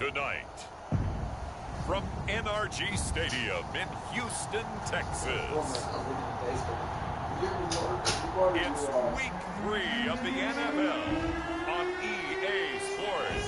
tonight. From NRG Stadium in Houston, Texas. It's week 3 of the NFL on EA Sports.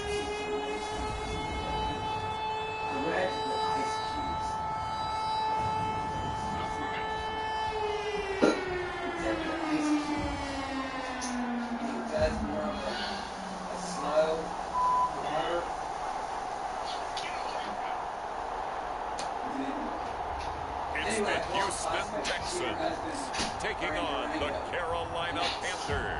It's the Houston Texans taking on the Carolina Panthers.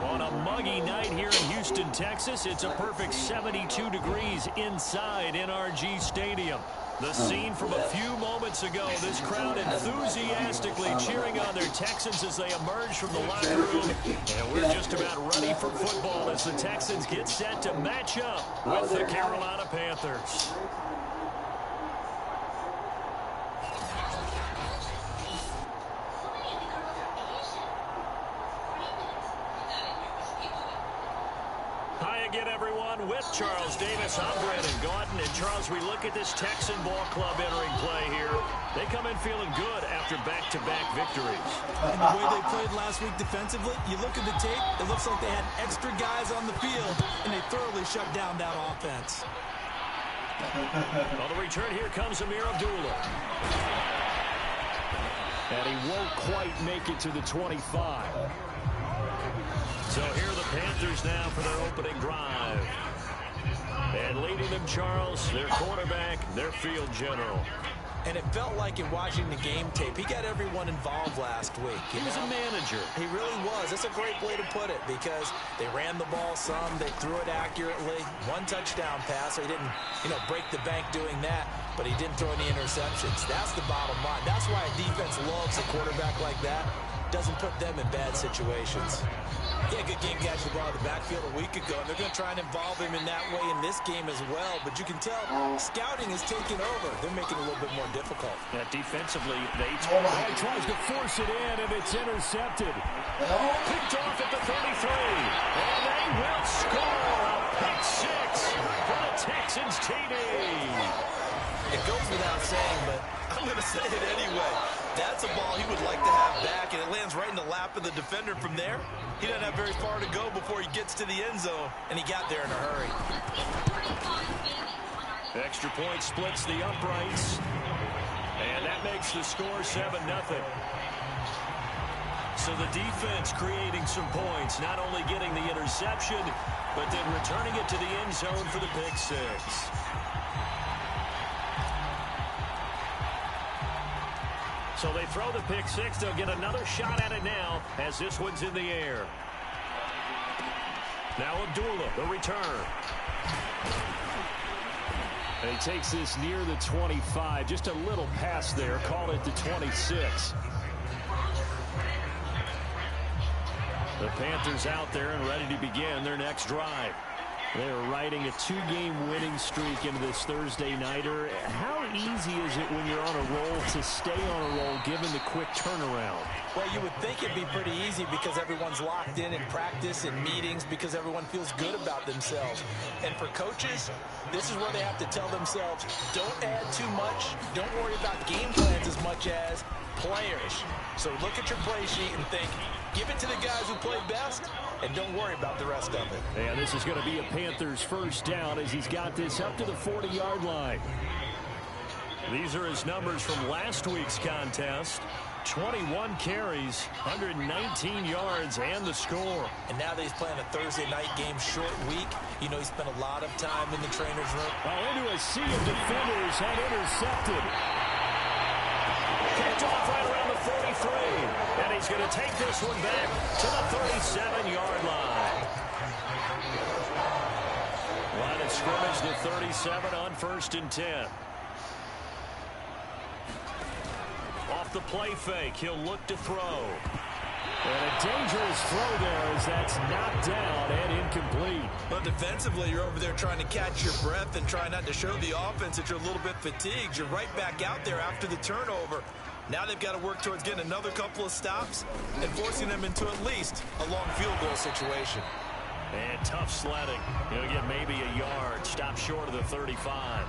On a muggy night here in Houston, Texas, it's a perfect 72 degrees inside NRG Stadium. The scene from a few moments ago, this crowd enthusiastically cheering on their Texans as they emerge from the locker room. And we're just about ready for football as the Texans get set to match up with the Carolina Panthers. Again, everyone, with Charles Davis, I'm Brandon Gautin. And Charles, we look at this Texan ball club entering play here. They come in feeling good after back-to-back victories. And the way they played last week defensively, you look at the tape, it looks like they had extra guys on the field, and they thoroughly shut down that offense. On the return, here comes Amir Abdullah. And he won't quite make it to the 25. So here are the Panthers now for their opening drive. And leading them, Charles, their quarterback, their field general. And it felt like in watching the game tape, he got everyone involved last week. He was a manager. He really was. That's a great way to put it because they ran the ball some, they threw it accurately. One touchdown pass, so he didn't, break the bank doing that, but he didn't throw any interceptions. That's the bottom line. That's why a defense loves a quarterback like that. Doesn't put them in bad situations. Yeah, good game catch the ball in the backfield a week ago, and they're going to try and involve him in that way in this game as well. But you can tell scouting is taking over. They're making it a little bit more difficult. Yeah, defensively, they tries to force it in, and it's intercepted. Picked off at the 33, and they will score a pick six for the Texans TD. It goes without saying, but I'm going to say it anyway. That's a ball he would like to have back, and it lands right in the lap of the defender from there. He doesn't have very far to go before he gets to the end zone, and he got there in a hurry. Extra point splits the uprights, and that makes the score 7-0. So the defense creating some points, not only getting the interception, but then returning it to the end zone for the pick six. So they throw the pick six. They'll get another shot at it now as this one's in the air. Now Abdullah, the return. And he takes this near the 25. Just a little pass there. Call it the 26. The Panthers out there and ready to begin their next drive. They're riding a 2-game winning streak into this Thursday nighter. How easy is it when you're on a roll to stay on a roll given the quick turnaround? Well, you would think it'd be pretty easy because everyone's locked in practice and meetings because everyone feels good about themselves. And for coaches, this is where they have to tell themselves, don't add too much. Don't worry about game plans as much as players. So look at your play sheet and think, give it to the guys who play best, and don't worry about the rest of it. And this is going to be a Panthers first down as he's got this up to the 40-yard line. These are his numbers from last week's contest. 21 carries, 119 yards, and the score. And now that he's playing a Thursday night game, short week, he spent a lot of time in the trainer's room. Well, into a sea of defenders and intercepted. Picked off right around the 43. And he's going to take this one back to the 37-yard line. Line of scrimmage to 37 on 1st and 10. Off the play fake, he'll look to throw. And a dangerous throw there as that's knocked down and incomplete. But defensively, you're over there trying to catch your breath and try not to show the offense that you're a little bit fatigued. You're right back out there after the turnover. Now they've got to work towards getting another couple of stops and forcing them into at least a long field goal situation. And tough sledding. He'll get maybe a yard. Stop short of the 35.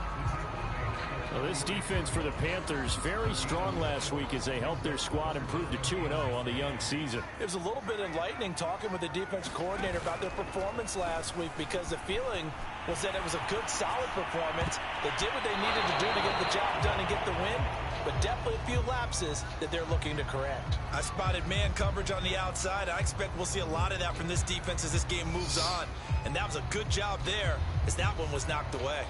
Well, this defense for the Panthers, very strong last week as they helped their squad improve to 2-0 on the young season. It was a little bit enlightening talking with the defense coordinator about their performance last week, because the feeling was that it was a good, solid performance. They did what they needed to do to get the job done and get the win, but definitely a few lapses that they're looking to correct. I spotted man coverage on the outside. I expect we'll see a lot of that from this defense as this game moves on, and that was a good job there as that one was knocked away.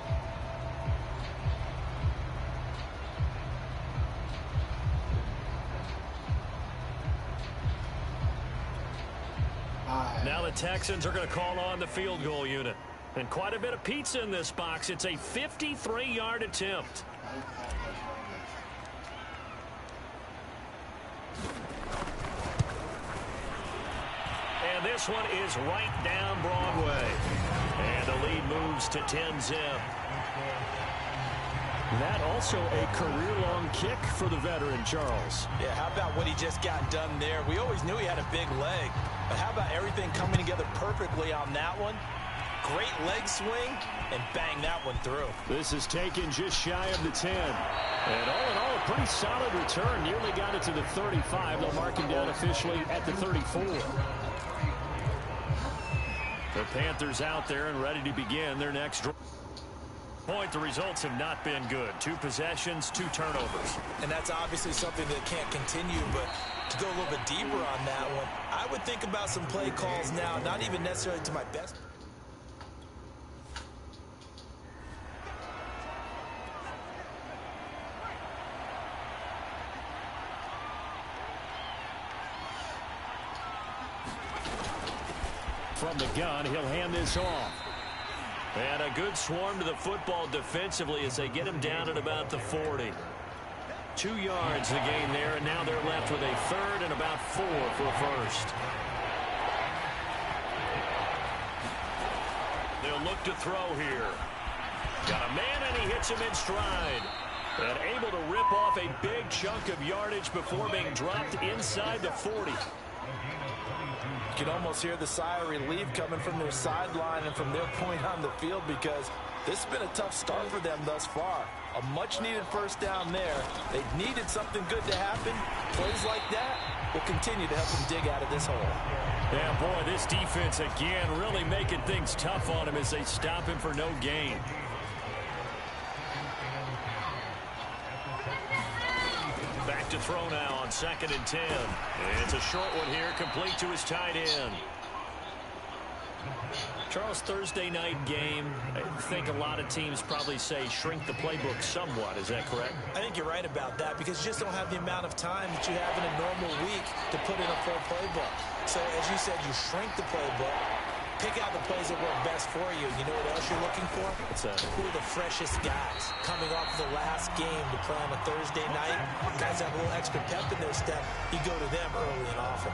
Now the Texans are going to call on the field goal unit. And quite a bit of pizza in this box. It's a 53-yard attempt. And this one is right down Broadway. And the lead moves to 10-zip. That also a career-long kick for the veteran, Charles. Yeah, how about what he just got done there? We always knew he had a big leg, but how about everything coming together perfectly on that one? Great leg swing, and bang, that one through. This is taken just shy of the 10. And all in all, a pretty solid return. Nearly got it to the 35. They'll mark him down officially at the 34. The Panthers out there and ready to begin their next drive. The results have not been good. 2 possessions, 2 turnovers. And that's obviously something that can't continue, but to go a little bit deeper on that one, I would think about some play calls now, not even necessarily to my best. From the gun, he'll hand this off. And a good swarm to the football defensively as they get him down at about the 40. 2 yards the gain there, and now they're left with a third and about 4 for a first. They'll look to throw here. Got a man, and he hits him in stride. And able to rip off a big chunk of yardage before being dropped inside the 40. You can almost hear the sigh of relief coming from their sideline and from their point on the field, because this has been a tough start for them thus far. A much-needed first down there. They needed something good to happen. Plays like that will continue to help them dig out of this hole. Yeah, boy, this defense again really making things tough on him as they stop him for no gain. Back to throw now on 2nd and 10. And it's a short one here, complete to his tight end. Charles, Thursday night game, I think a lot of teams probably say shrink the playbook somewhat. Is that correct? I think you're right about that, because you just don't have the amount of time that you have in a normal week to put in a full playbook. So, as you said, you shrink the playbook, pick out the plays that work best for you. You know what else you're looking for? What's that? Who are the freshest guys coming off the last game to play on a Thursday night? Guys have a little extra pep in their step. You go to them early and often.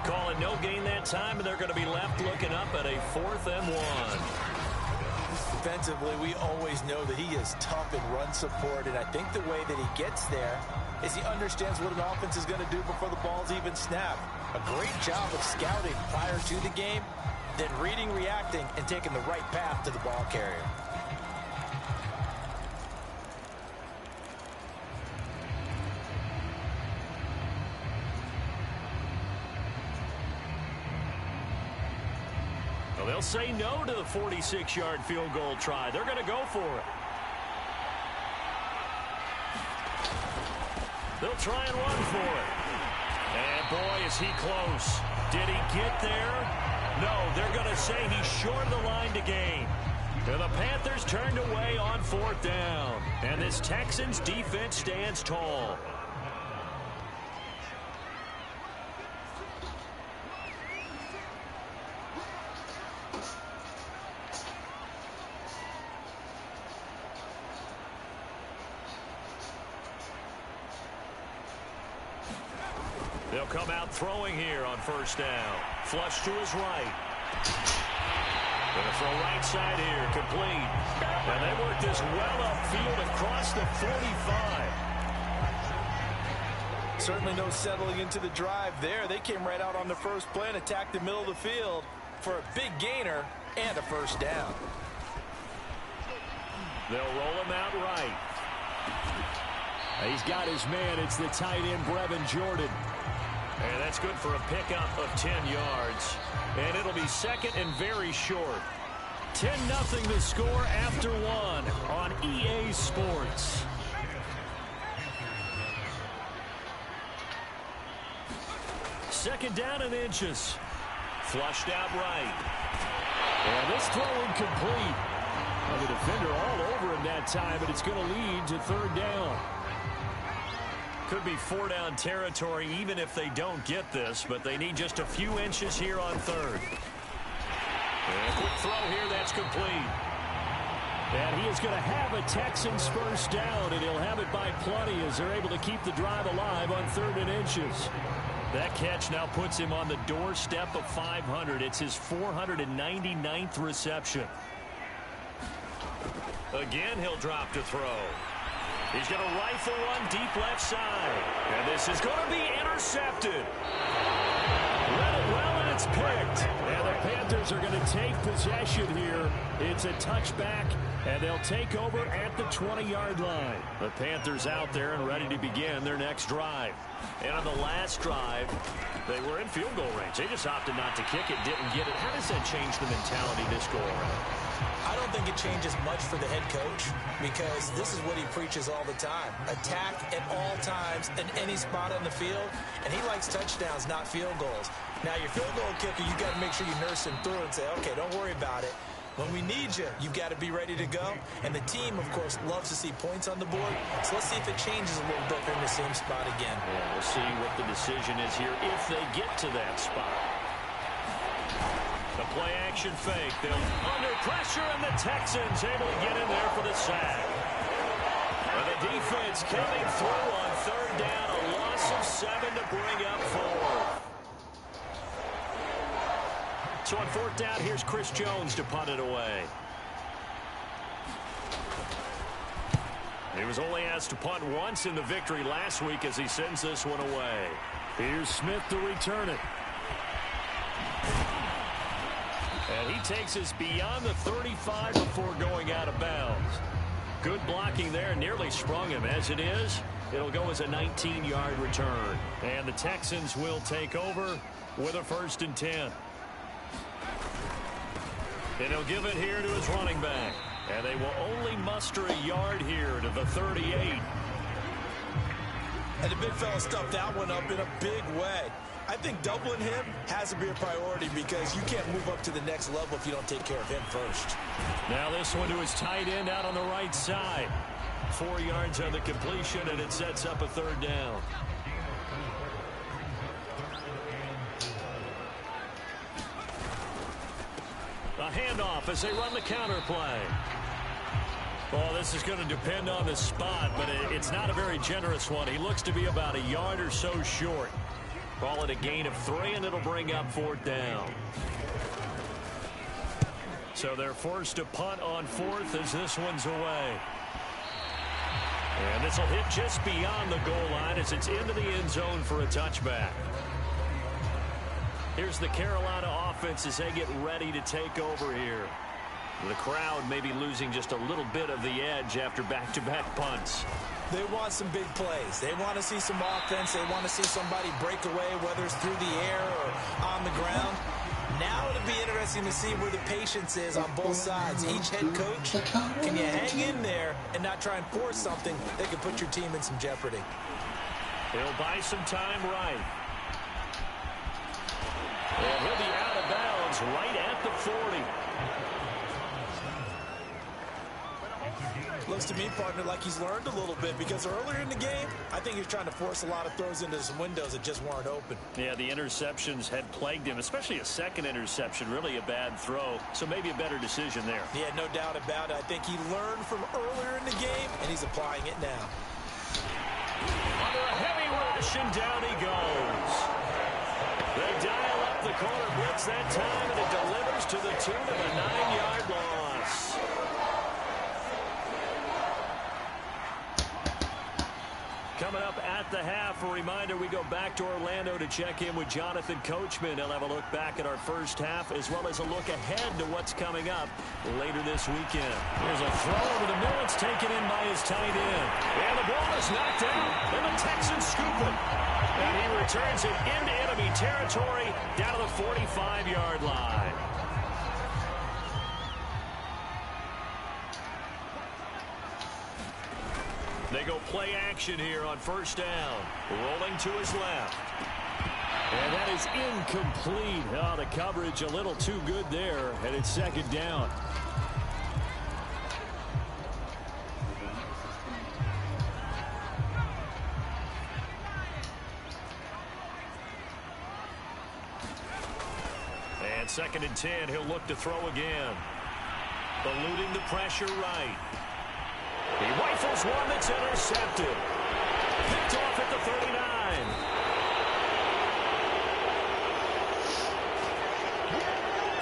Calling no gain that time, and they're going to be left looking up at a 4th and 1. Defensively, we always know that he is tough in run support, and I think the way that he gets there is he understands what an offense is going to do before the ball's even snapped. A great job of scouting prior to the game, then reading, reacting, and taking the right path to the ball carrier. Well, they'll say no to the 46-yard field goal try. They're going to go for it. They'll try and run for it. And boy, is he close. Did he get there? No, they're going to say he's short of the line to gain. And the Panthers turned away on 4th down. And this Texans defense stands tall. They'll come out throwing here on 1st down. Flush to his right. Going to throw right side here, complete. And they work this well upfield across the 45. Certainly no settling into the drive there. They came right out on the first play and attacked the middle of the field. for a big gainer and a first down. They'll roll him out right. He's got his man. It's the tight end, Brevin Jordan. And that's good for a pickup of 10 yards. And it'll be second and very short. 10-0 the score after one on EA Sports. Second down and inches. Flushed out right. And this throw incomplete. Well, the defender all over him that time, but it's going to lead to third down. Could be four-down territory even if they don't get this, but they need just a few inches here on third. And a quick throw here, that's complete. And he is going to have a Texans first down, and he'll have it by plenty as they're able to keep the drive alive on third and inches. That catch now puts him on the doorstep of 500. It's his 499th reception. Again, he'll drop to throw. He's going to rifle one deep left side. And this is going to be intercepted. Read it well, and it's picked. And the Panthers are going to take possession here. It's a touchback, and they'll take over at the 20-yard line. The Panthers out there and ready to begin their next drive. And on the last drive, they were in field goal range. They just opted not to kick it, didn't get it. How does that change the mentality this go around? I don't think it changes much for the head coach because this is what he preaches all the time. Attack at all times in any spot on the field, and he likes touchdowns, not field goals. Now, your field goal kicker, you got to make sure you nurse him through and say, okay, don't worry about it. When we need you, you've got to be ready to go. And the team, of course, loves to see points on the board. So let's see if it changes a little bit in the same spot again. Yeah, we'll see what the decision is here if they get to that spot. The play-action fake. They'll under pressure, and the Texans able to get in there for the sack. And the defense coming through on third down. A loss of 7 to bring up 4. So on fourth down, here's Chris Jones to punt it away. He was only asked to punt once in the victory last week as he sends this one away. Here's Smith to return it. And he takes us beyond the 35 before going out of bounds. Good blocking there, nearly sprung him. As it is, it'll go as a 19-yard return. And the Texans will take over with a 1st and 10. And he'll give it here to his running back. And they will only muster a yard here to the 38. And the big fella stuffed that one up in a big way. I think doubling him has to be a priority because you can't move up to the next level if you don't take care of him first. Now this one to his tight end out on the right side. 4 yards on the completion, and it sets up a third down. A handoff as they run the counter play. Well, this is going to depend on the spot, but it's not a very generous one. He looks to be about a yard or so short. Call it a gain of 3, and it'll bring up 4th down. So they're forced to punt on 4th as this one's away. And this will hit just beyond the goal line as it's into the end zone for a touchback. Here's the Carolina offense as they get ready to take over here. The crowd may be losing just a little bit of the edge after back-to-back punts. They want some big plays. They want to see some offense. They want to see somebody break away, whether it's through the air or on the ground. Now it'll be interesting to see where the patience is on both sides. Each head coach, can you hang in there and not try and force something that could put your team in some jeopardy? He'll buy some time right. And he'll be out of bounds right at the 40. Looks to me, partner, like he's learned a little bit because earlier in the game, I think he was trying to force a lot of throws into some windows that just weren't open. Yeah, the interceptions had plagued him, especially a second interception, really a bad throw. So maybe a better decision there. Yeah, no doubt about it. I think he learned from earlier in the game, and he's applying it now. Under a heavy rush, and down he goes. They dial up the corner blitz that time, and it delivers to the tune of a 9-yard loss. Coming up at at the half. A reminder, we go back to Orlando to check in with Jonathan Coachman. He'll have a look back at our first half as well as a look ahead to what's coming up later this weekend. Here's a throw over the middle. It's taken in by his tight end. And the ball is knocked out. And the Texans scoop it. And he returns it into enemy territory down to the 45-yard line. They go play action here on first down. Rolling to his left. And that is incomplete. Oh, the coverage a little too good there. And it's second down. And 2nd and 10. He'll look to throw again. Eluding the pressure right. He rifles one that's intercepted. Picked off at the 39.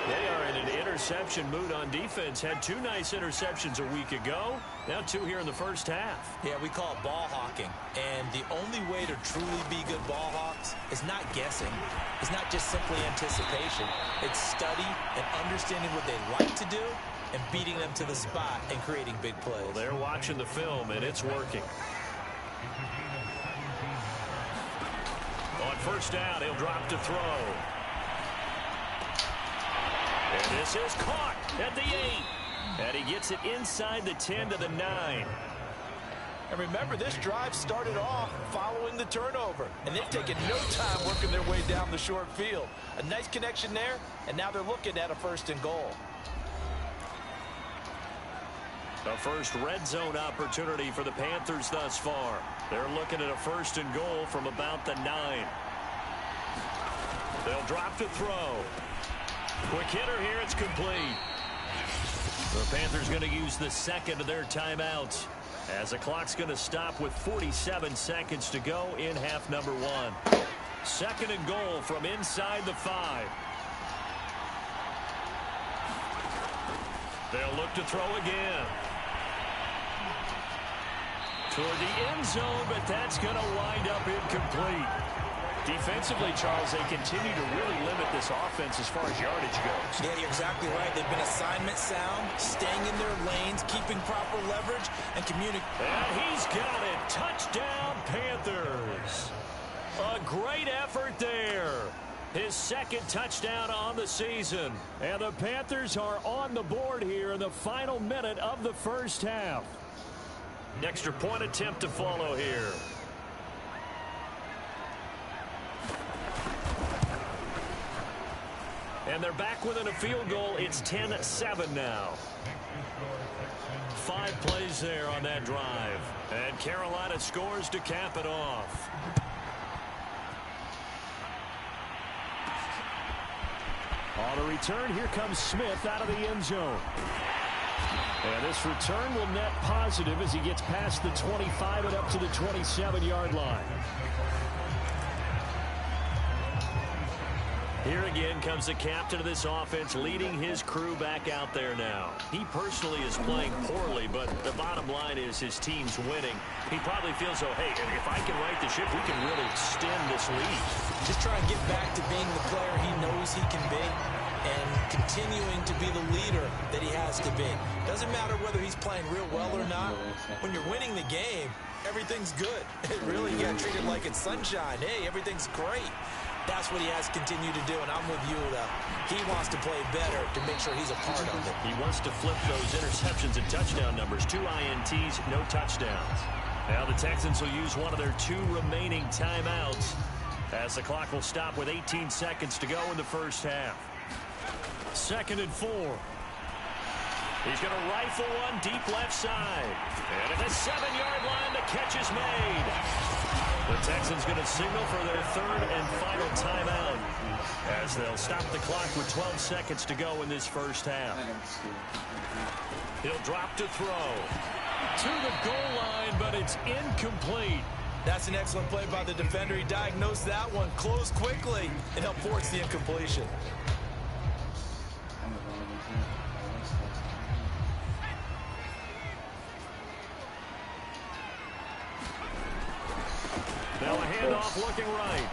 They are in an interception mood on defense. Had 2 nice interceptions a week ago. Now 2 here in the first half. Yeah, we call it ball hawking. And the only way to truly be good ball hawks is not guessing. It's not just simply anticipation. It's study and understanding what they like to do and beating them to the spot and creating big plays. Well, they're watching the film, and it's working. On first down, he'll drop to throw. And this is caught at the 8. And he gets it inside the 10 to the 9. And remember, this drive started off following the turnover. And they've taken no time working their way down the short field. A nice connection there, and now they're looking at a 1st and goal. The first red zone opportunity for the Panthers thus far. They're looking at a 1st and goal from about the 9. They'll drop to throw. Quick hitter here. It's complete. The Panthers going to use the 2nd of their timeouts as the clock's going to stop with 47 seconds to go in half number 1. 2nd and goal from inside the 5. They'll look to throw again. Toward the end zone, but that's going to wind up incomplete. Defensively, Charles, they continue to really limit this offense as far as yardage goes. Yeah, you're exactly right. They've been assignment sound, staying in their lanes, keeping proper leverage, and communicating. And he's got it. Touchdown, Panthers. A great effort there. His 2nd touchdown on the season. And the Panthers are on the board here in the final minute of the first half. Extra point attempt to follow here. And they're back within a field goal. It's 10-7 now. 5 plays there on that drive. And Carolina scores to cap it off. On the return, here comes Smith out of the end zone. And this return will net positive as he gets past the 25 and up to the 27-yard line. Here again comes the captain of this offense leading his crew back out there now. He personally is playing poorly, but the bottom line is his team's winning. He probably feels, oh, hey, if I can right the ship, we can really extend this lead. Just try and get back to being the player he knows he can be and continuing to be the leader that he has to be. Doesn't matter whether he's playing real well or not. When you're winning the game, everything's good. It really, you got to treat it like it's sunshine. Hey, everything's great. That's what he has to continue to do, and I'm with you, though. He wants to play better to make sure he's a part of it. He wants to flip those interceptions and touchdown numbers. 2 INTs, no touchdowns. Now the Texans will use one of their 2 remaining timeouts as the clock will stop with 18 seconds to go in the first half. 2nd and 4. He's going to rifle one deep left side. And at the 7-yard line, the catch is made. The Texans going to signal for their 3rd and final timeout as they'll stop the clock with 12 seconds to go in this first half. He'll drop to throw. To the goal line, but it's incomplete. That's an excellent play by the defender. He diagnosed that one, closed quickly, and helped force the incompletion. handoff looking right.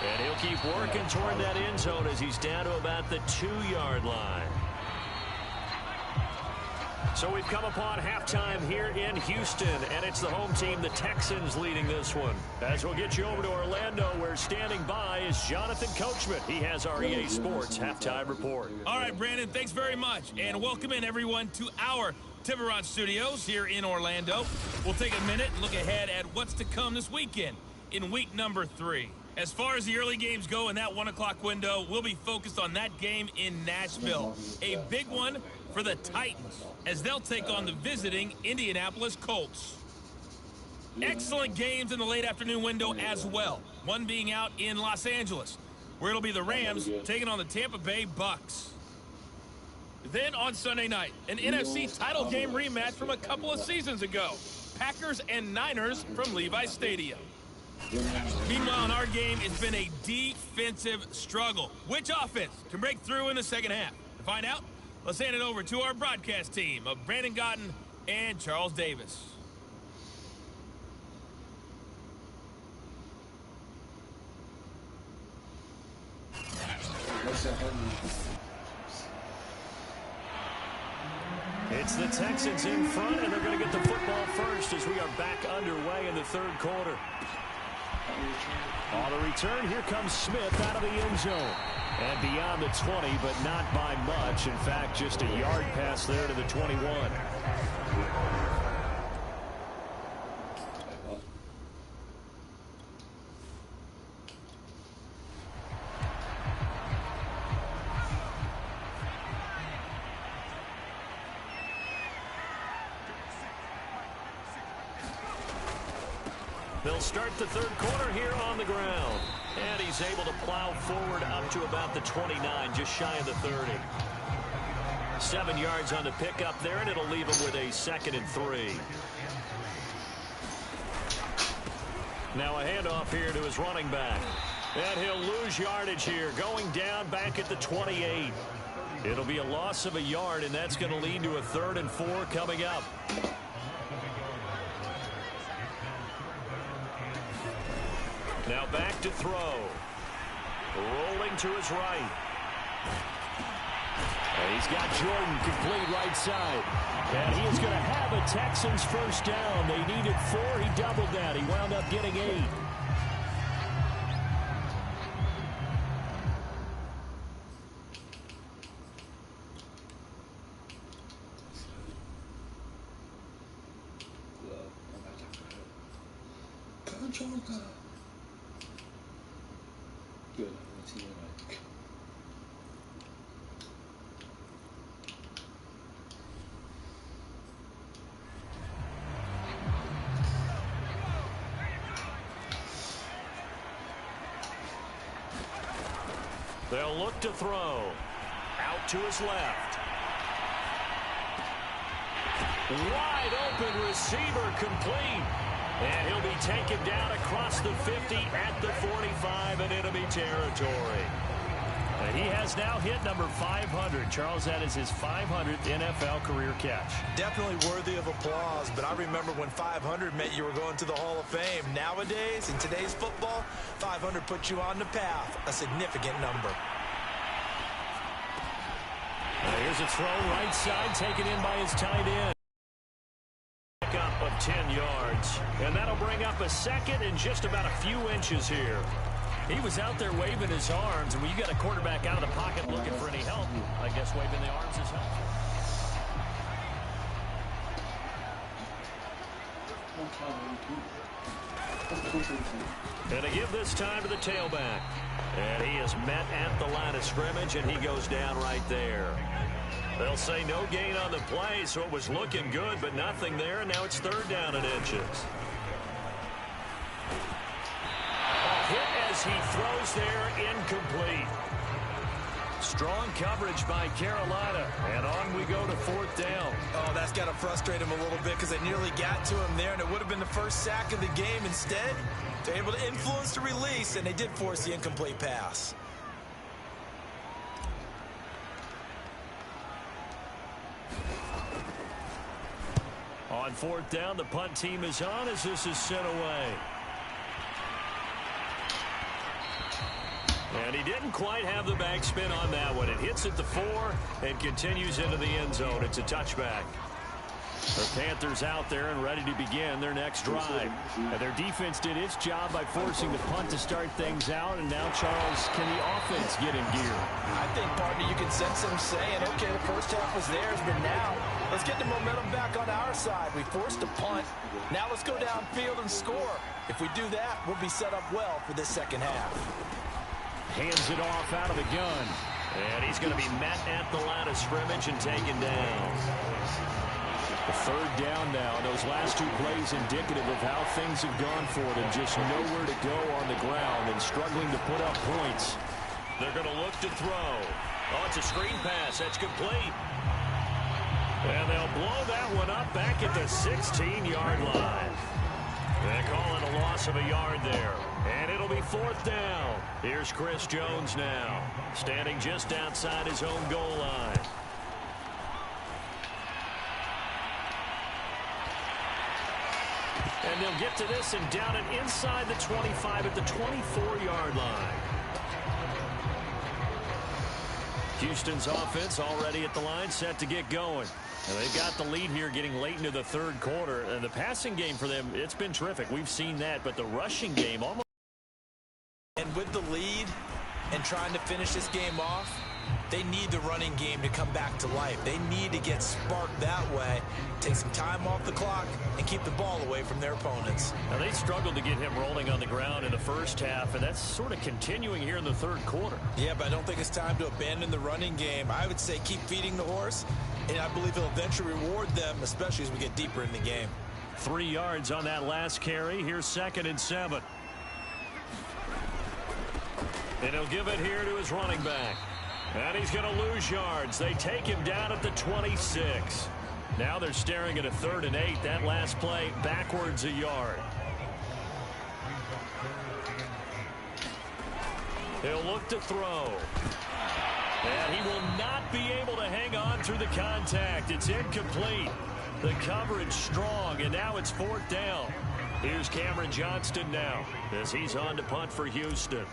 And he'll keep working toward that end zone as he's down to about the 2-yard line. So we've come upon halftime here in Houston, and it's the home team, the Texans, leading this one. As we'll get you over to Orlando, where standing by is Jonathan Coachman. He has our EA Sports halftime report. All right, Brandon, thanks very much. And welcome in, everyone, to our Tiburon Studios here in Orlando. We'll take a minute and look ahead at what's to come this weekend in week number 3. As far as the early games go in that 1 o'clock window, we'll be focused on that game in Nashville. A big one for the Titans as they'll take on the visiting Indianapolis Colts. Excellent games in the late afternoon window as well. One being out in Los Angeles, where it'll be the Rams taking on the Tampa Bay Bucks. Then on Sunday night, an NFC title game rematch from a couple of seasons ago. Packers and Niners from Levi Stadium. Meanwhile, in our game, it's been a defensive struggle. Which offense can break through in the second half? To find out, let's hand it over to our broadcast team of Brandon Gotten and Charles Davis. It's the Texans in front, and they're going to get the football first as we are back underway in the third quarter. On the return, here comes Smith out of the end zone. And beyond the 20, but not by much. In fact, just a yard pass there to the 21. They'll start the third quarter here on the ground. And he's able to plow forward up to about the 29, just shy of the 30. 7 yards on the pickup there, and it'll leave him with a 2nd and 3. Now a handoff here to his running back. And he'll lose yardage here, going down back at the 28. It'll be a loss of a yard, and that's going to lead to a 3rd and 4 coming up. Now back to throw. Rolling to his right. And he's got Jordan complete right side. And he is going to have a Texans first down. They needed 4. He doubled that. He wound up getting 8. They'll look to throw. Out to his left. Wide open receiver complete. And he'll be taken down across the 50 at the 45 in enemy territory. And he has now hit number 500. Charles, that is his 500th NFL career catch. Definitely worthy of applause, but I remember when 500 meant you were going to the Hall of Fame. Nowadays, in today's football, 500 puts you on the path, a significant number. Here's a throw right side, taken in by his tight end. Pickup of 10 yards, and that'll bring up a 2nd and just about a few inches here. He was out there waving his arms, and when you got a quarterback out of the pocket looking for any help, I guess waving the arms is help. And to give this time to the tailback. And he is met at the line of scrimmage, and he goes down right there. They'll say no gain on the play, so it was looking good, but nothing there, and now it's 3rd down and inches. Hit as he throws there, incomplete. Strong coverage by Carolina, and on we go to 4th down. Oh, that's got to frustrate him a little bit because they nearly got to him there, and it would have been the first sack of the game. Instead, they're able to influence the release, and they did force the incomplete pass. On 4th down, the punt team is on as this is sent away. And he didn't quite have the backspin on that one. It hits at the 4 and continues into the end zone. It's a touchback. The Panthers out there and ready to begin their next drive. And their defense did its job by forcing the punt to start things out. And now, Charles, can the offense get in gear? I think, partner, you can sense them saying, okay, the first half was theirs, but now let's get the momentum back on our side. We forced a punt. Now let's go downfield and score. If we do that, we'll be set up well for this second half. Hands it off out of the gun. And he's going to be met at the line of scrimmage and taken down. The third down now. Those last two plays indicative of how things have gone for them. Just nowhere to go on the ground and struggling to put up points. They're going to look to throw. Oh, it's a screen pass. That's complete. And they'll blow that one up back at the 16-yard line. They call it a loss of a yard there. And it'll be fourth down. Here's Chris Jones now, standing just outside his own goal line. And they'll get to this and down it inside the 25 at the 24-yard line. Houston's offense already at the line, set to get going. And they've got the lead here getting late into the third quarter. And the passing game for them, it's been terrific. We've seen that. But the rushing game almost. And with the lead and trying to finish this game off, they need the running game to come back to life. They need to get sparked that way, take some time off the clock, and keep the ball away from their opponents. Now, they struggled to get him rolling on the ground in the first half, and that's sort of continuing here in the third quarter. Yeah, but I don't think it's time to abandon the running game. I would say keep feeding the horse, and I believe he'll eventually reward them, especially as we get deeper in the game. 3 yards on that last carry. Here's 2nd and 7. And he'll give it here to his running back. And he's going to lose yards. They take him down at the 26. Now they're staring at a 3rd and 8. That last play backwards a yard. He'll look to throw. And he will not be able to hang on through the contact. It's incomplete. The coverage strong, and now it's 4th down. Here's Cameron Johnston now as he's on to punt for Houston.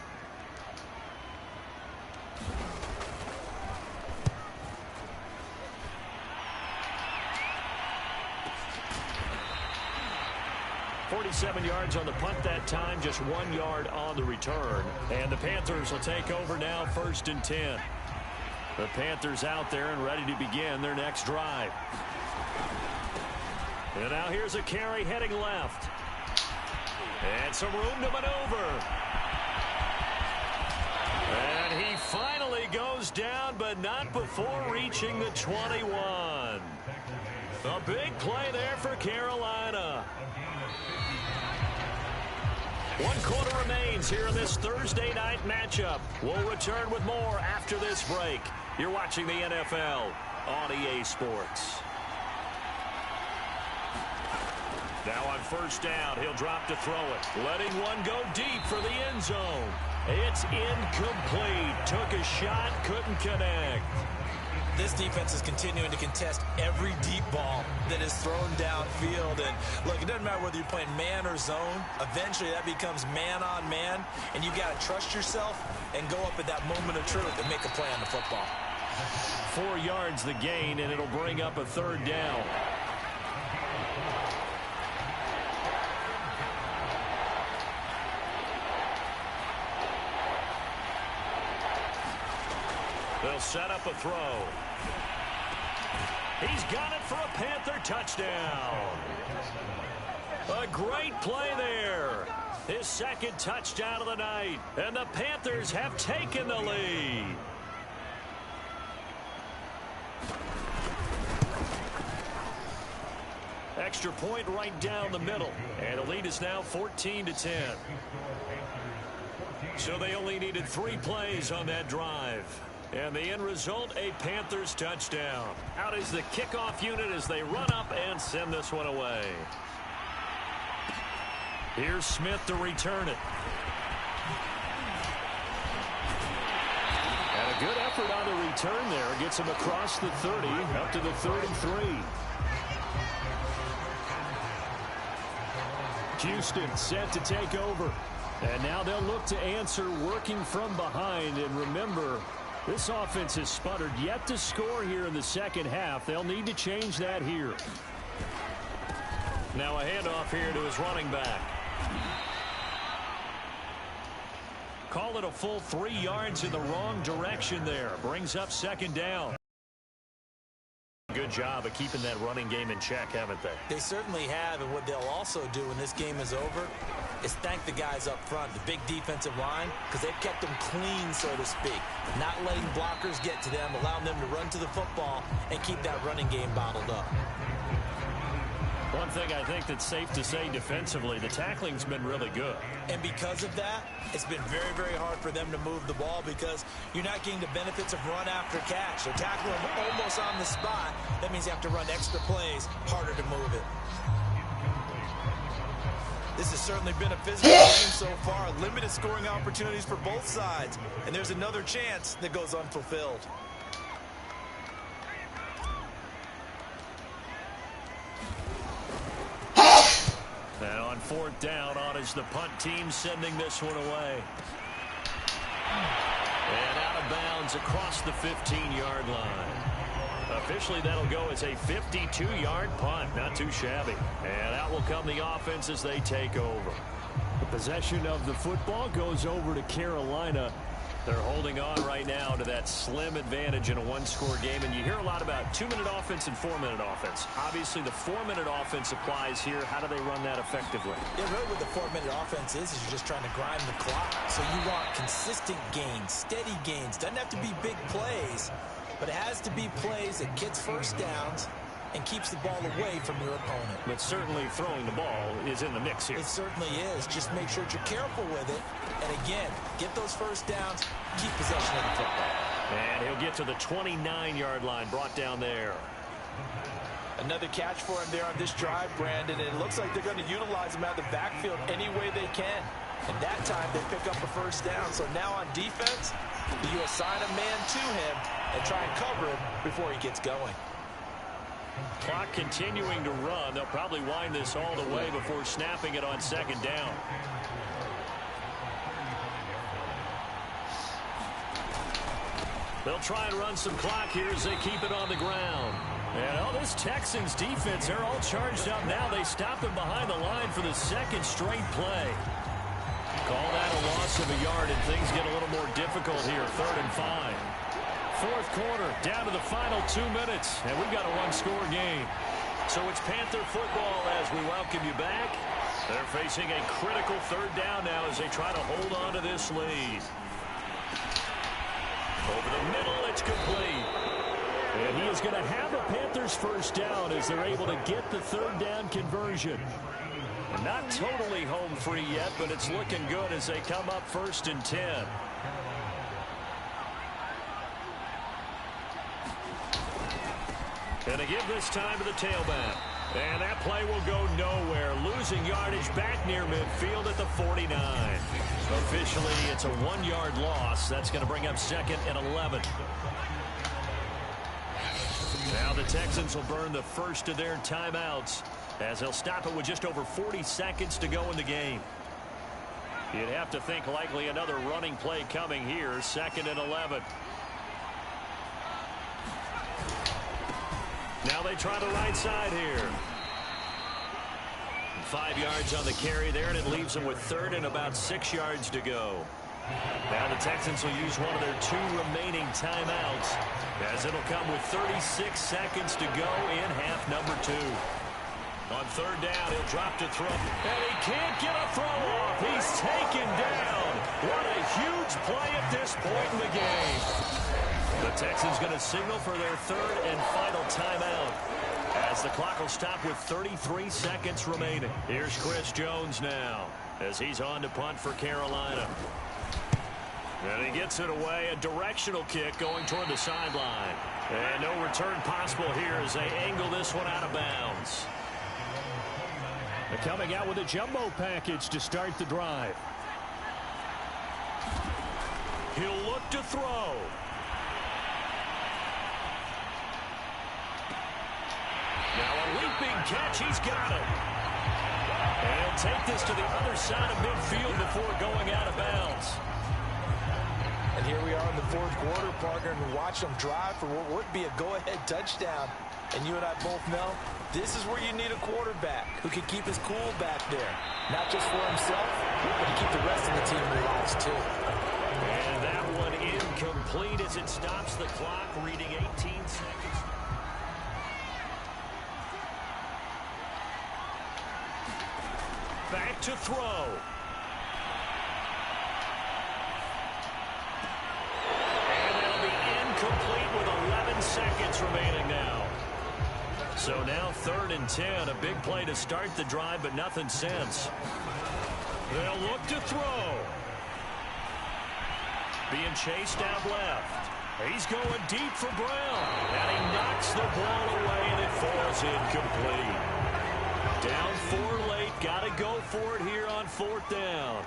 .47 yards on the punt that time, just 1 yard on the return. And the Panthers will take over now, 1st and 10. The Panthers out there and ready to begin their next drive. And now here's a carry heading left. And some room to maneuver. And he finally goes down, but not before reaching the 21. A big play there for Carolina. 1 quarter remains here in this Thursday night matchup. We'll return with more after this break. You're watching the NFL on EA Sports. Now on 1st down, he'll drop to throw it. Letting one go deep for the end zone. It's incomplete. Took a shot, couldn't connect. This defense is continuing to contest every deep ball that is thrown downfield. And look, it doesn't matter whether you're playing man or zone. Eventually, that becomes man on man. And you've got to trust yourself and go up at that moment of truth and make a play on the football. 4 yards the gain, and it'll bring up a 3rd down. They'll set up a throw. He's got it for a Panther touchdown. A great play there. His 2nd touchdown of the night. And the Panthers have taken the lead. Extra point right down the middle. And the lead is now 14-10. So they only needed 3 plays on that drive. And the end result, a Panthers touchdown. Out is the kickoff unit as they run up and send this one away. Here's Smith to return it. And a good effort on the return there. Gets him across the 30, up to the 33. Houston set to take over. And now they'll look to answer working from behind. And remember, this offense has sputtered yet to score here in the second half. They'll need to change that here. Now a handoff here to his running back. Call it a full 3 yards in the wrong direction there. Brings up second down. Good job of keeping that running game in check, haven't they? They certainly have, and what they'll also do when this game is over is thank the guys up front, the big defensive line, because they've kept them clean, so to speak. Not letting blockers get to them, allowing them to run to the football and keep that running game bottled up. One thing I think that's safe to say defensively, the tackling's been really good. And because of that, it's been very, very hard for them to move the ball because you're not getting the benefits of run after catch. They're tackling them almost on the spot. That means you have to run extra plays, harder to move it. This has certainly been a physical game so far. Limited scoring opportunities for both sides. And there's another chance that goes unfulfilled. And on fourth down, on is the punt team sending this one away. And out of bounds across the 15-yard line. Officially, that'll go as a 52-yard punt. Not too shabby. And out will come the offense as they take over. The possession of the football goes over to Carolina. They're holding on right now to that slim advantage in a one-score game. And you hear a lot about 2-minute offense and 4-minute offense. Obviously, the 4-minute offense applies here. How do they run that effectively? Yeah, really what the 4-minute offense is you're just trying to grind the clock. So you want consistent gains, steady gains. Doesn't have to be big plays, but it has to be plays that gets first downs and keeps the ball away from your opponent. But certainly throwing the ball is in the mix here. It certainly is. Just make sure that you're careful with it. And again, get those first downs, keep possession of the football. And he'll get to the 29-yard line, brought down there. Another catch for him there on this drive, Brandon. And it looks like they're going to utilize him out of the backfield any way they can. And that time they pick up a first down. So now on defense, you assign a man to him and try and cover him before he gets going. Clock continuing to run. They'll probably wind this all the way before snapping it on second down. They'll try and run some clock here as they keep it on the ground. And this Texans defense, they're all charged up now. They stop him behind the line for the second straight play. Call that a loss of a yard, and things get a little more difficult here. 3rd and 5. Fourth quarter, down to the final 2 minutes, and we've got a one-score game. So it's Panther football as we welcome you back. They're facing a critical 3rd down now as they try to hold on to this lead. Over the middle, it's complete. And he is going to have a Panthers first down as they're able to get the 3rd down conversion. And not totally home free yet, but it's looking good as they come up 1st and 10. And a give this time to the tailback. And that play will go nowhere. Losing yardage back near midfield at the 49. Officially, it's a 1-yard loss. That's going to bring up 2nd and 11. Now the Texans will burn the first of their timeouts as they'll stop it with just over 40 seconds to go in the game. You'd have to think likely another running play coming here. 2nd and 11. Now they try the right side here. 5 yards on the carry there, and it leaves them with 3rd and about 6 yards to go. Now the Texans will use one of their 2 remaining timeouts as it'll come with 36 seconds to go in half number 2. On 3rd down, he'll drop to throw. And he can't get a throw off. He's taken down. What a huge play at this point in the game. The Texans going to signal for their 3rd and final timeout as the clock will stop with 33 seconds remaining. Here's Chris Jones now as he's on to punt for Carolina. And he gets it away. A directional kick going toward the sideline. And no return possible here as they angle this one out of bounds. They're coming out with a jumbo package to start the drive. He'll look to throw. Now a leaping catch. He's got it. And he'll take this to the other side of midfield before going out of bounds. And here we are in the fourth quarter, partner, and watch them drive for what would be a go-ahead touchdown. And you and I both know this is where you need a quarterback who can keep his cool back there. Not just for himself, but to keep the rest of the team relaxed too. And that one incomplete as it stops the clock, reading 18 seconds. Back to throw. And that'll be incomplete with 11 seconds remaining now. So now 3rd and 10. A big play to start the drive, but nothing since. They'll look to throw. Being chased out left. He's going deep for Brown. And he knocks the ball away, and it falls incomplete. Down 4 late. Got to go for it here on 4th down.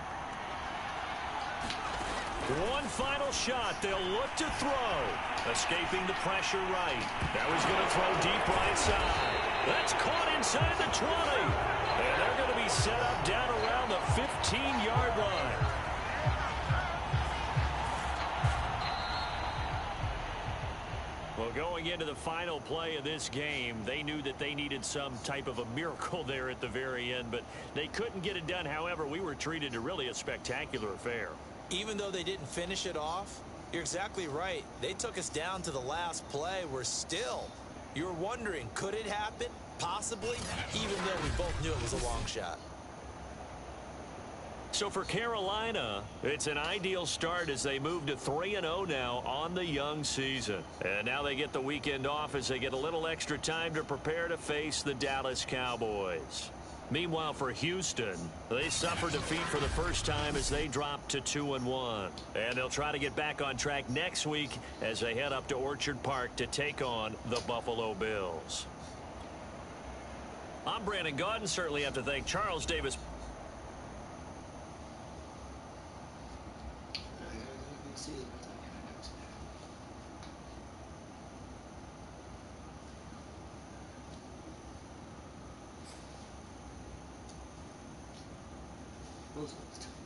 One final shot. They'll look to throw. Escaping the pressure right. Now he's going to throw deep right side. That's caught inside the 20. And they're going to be set up down around the 15-yard line. Well, going into the final play of this game, they knew that they needed some type of a miracle there at the very end, but they couldn't get it done. However, we were treated to really a spectacular affair. Even though they didn't finish it off, you're exactly right. They took us down to the last play. We're still, you're wondering, could it happen? Possibly, even though we both knew it was a long shot. So for Carolina, it's an ideal start as they move to 3-0 now on the young season. And now they get the weekend off as they get a little extra time to prepare to face the Dallas Cowboys. Meanwhile, for Houston, they suffered defeat for the first time as they dropped to 2-1. And they'll try to get back on track next week as they head up to Orchard Park to take on the Buffalo Bills. I'm Brandon Gaudin. Certainly have to thank Charles Davis. Those ones too.